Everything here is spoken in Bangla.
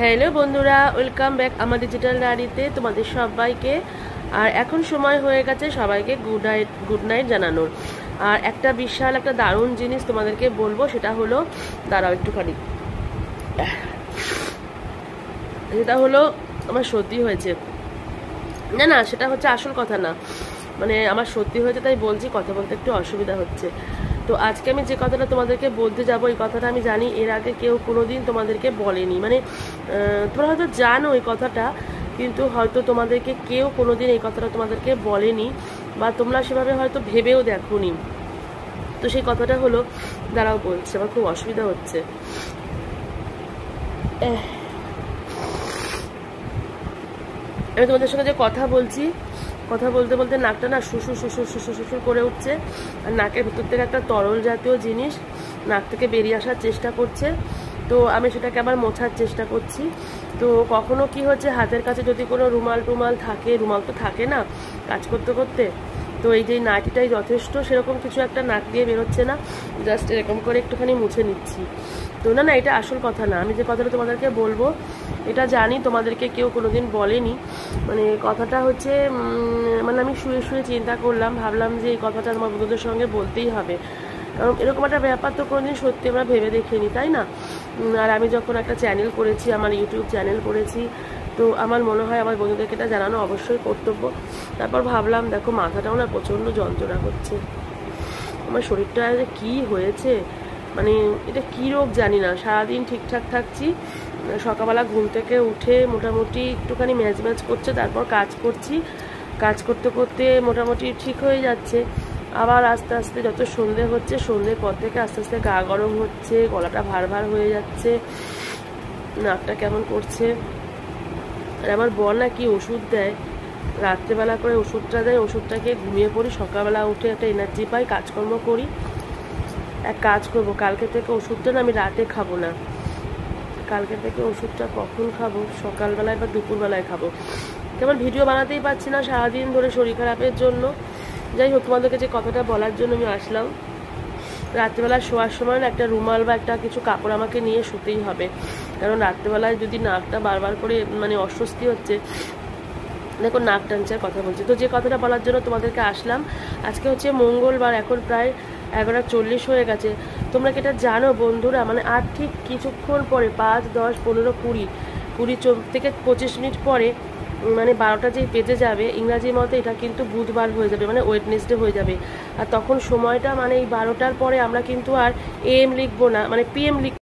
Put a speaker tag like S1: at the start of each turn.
S1: হ্যালো বন্ধুরা, ওয়েলকাম ব্যাক আমার ডিজিটাল ডায়েরিতে তোমাদের সবাইকে। আর এখন সময় হয়ে গেছে সবাইকে গুড নাইট জানানোর। আর একটা বিশাল একটা দারুণ জিনিস তোমাদেরকে বলবো, সেটা হলো, দাঁড়াও একটুখানি, সেটা হলো আমার সর্দি হয়েছে। না না, সেটা হচ্ছে আসল কথা না, মানে আমার সর্দি হয়েছে তাই বলছি, কথা বলতে একটু অসুবিধা হচ্ছে। তো আজকে আমি যে কথাটা তোমাদেরকে বলতে যাব, এই কথাটা আমি জানি এর আগে কেউ কোনোদিন তোমাদেরকে বলেনি, মানে তোমরা হয়তো জানো এই কথাটা, কিন্তু হয়তো তোমাদেরকে কেউ কোনোদিন এই কথাটা তোমাদেরকে বলেনি, বা তোমরা সেভাবে হয়তো ভেবেও দেখোনি। তো সেই কথাটা হলো, দাঁড়াও বলছে, আমার খুব অসুবিধা হচ্ছে। আমি তোমাদের সঙ্গে যে কথা বলছি, কথা বলতে বলতে নাকটা না শুশুর শুশুর শুশুর শুশুর করে উঠছে, আর নাকের ভিতর থেকে একটা তরল জাতীয় জিনিস নাক থেকে বেরিয়ে আসার চেষ্টা করছে। তো আমি সেটাকে আবার মোছার চেষ্টা করছি। তো কখনো কি হচ্ছে, হাতের কাছে যদি কোনো রুমাল টুমাল থাকে, রুমাল তো থাকে না কাজ করতে করতে, তো এই যে নাইটিটাই যথেষ্ট, সেরকম কিছু একটা নাক দিয়ে বেরোচ্ছে না, জাস্ট এরকম করে একটুখানি মুছে নিচ্ছি। তো না না, এটা আসল কথা না, আমি যে কথাটা তোমাদেরকে বলবো এটা জানি তোমাদেরকে কেউ কোনোদিন বলেনি। মানে কথাটা হচ্ছে, মানে আমি শুয়ে শুয়ে চিন্তা করলাম, ভাবলাম যে এই কথাটা আমার বন্ধুদের সঙ্গে বলতেই হবে, কারণ এরকম একটা ব্যাপার তো কোনোদিন সত্যি আমরা ভেবে দেখিনি, তাই না? আর আমি যখন একটা চ্যানেল করেছি, আমার ইউটিউব চ্যানেল করেছি, তো আমার মনে হয় আমার বন্ধুদেরকে এটা জানানো অবশ্যই কর্তব্য। তারপর ভাবলাম, দেখো মাথাটাও না প্রচণ্ড যন্ত্রণা করছে, আমার শরীরটা যে কী হয়েছে, মানে এটা কী রোগ জানি না। সারাদিন ঠিকঠাক থাকছি, সকালবেলা ঘুম থেকে উঠে মোটামুটি একটুখানি ম্যাজ ম্যাজ করছে, তারপর কাজ করছি, কাজ করতে করতে মোটামুটি ঠিক হয়ে যাচ্ছে। আবার আস্তে আস্তে যত সন্ধে হচ্ছে, সন্ধ্যের পর থেকে আস্তে আস্তে গা গরম হচ্ছে, গলাটা ভার ভার হয়ে যাচ্ছে, নাকটা কেমন করছে। আর আমার বর না কি ওষুধ দেয়, রাত্রেবেলা করে ওষুধটা দেয়, ওষুধটা খেয়ে ঘুমিয়ে পড়ি, সকালবেলা উঠে একটা এনার্জি পাই, কাজকর্ম করি। এক কাজ করবো, কালকে থেকে ওষুধটা না আমি রাতে খাবো না, কালকে থেকে ওষুধটা কখন খাবো, সকালবেলায় বা দুপুরবেলায় খাবো। কেমন ভিডিও বানাতেই পারছি না সারাদিন ধরে শরীর খারাপের জন্য। যাই হোক, তোমাদেরকে যে কথাটা বলার জন্য আমি আসলাম, রাত্রেবেলা শোয়ার সময় না একটা রুমাল বা একটা কিছু কাপড় আমাকে নিয়ে শুতেই হবে, কারণ রাত্রেবেলায় যদি নাকটা বারবার করে মানে অস্বস্তি হচ্ছে, দেখো নাক টানচার কথা বলছি। তো যে কথাটা বলার জন্য তোমাদেরকে আসলাম, আজকে হচ্ছে মঙ্গলবার, এখন প্রায় 11:40 হয়ে গেছে। তোমরা কি এটা জানো বন্ধুরা, মানে আর ঠিক কিছুক্ষণ পরে 5, 10, 15, 20 থেকে 25 মিনিট পরে, মানে 12টা যেই বেজে যাবে ইংরাজি মতে, এটা কিন্তু বুধবার হয়ে যাবে, মানে ওয়েডনেসডে হয়ে যাবে। আর তখন সময়টা মানে এই 12টার পরে আমরা কিন্তু আর AM লিখবো না, মানে PM লিখ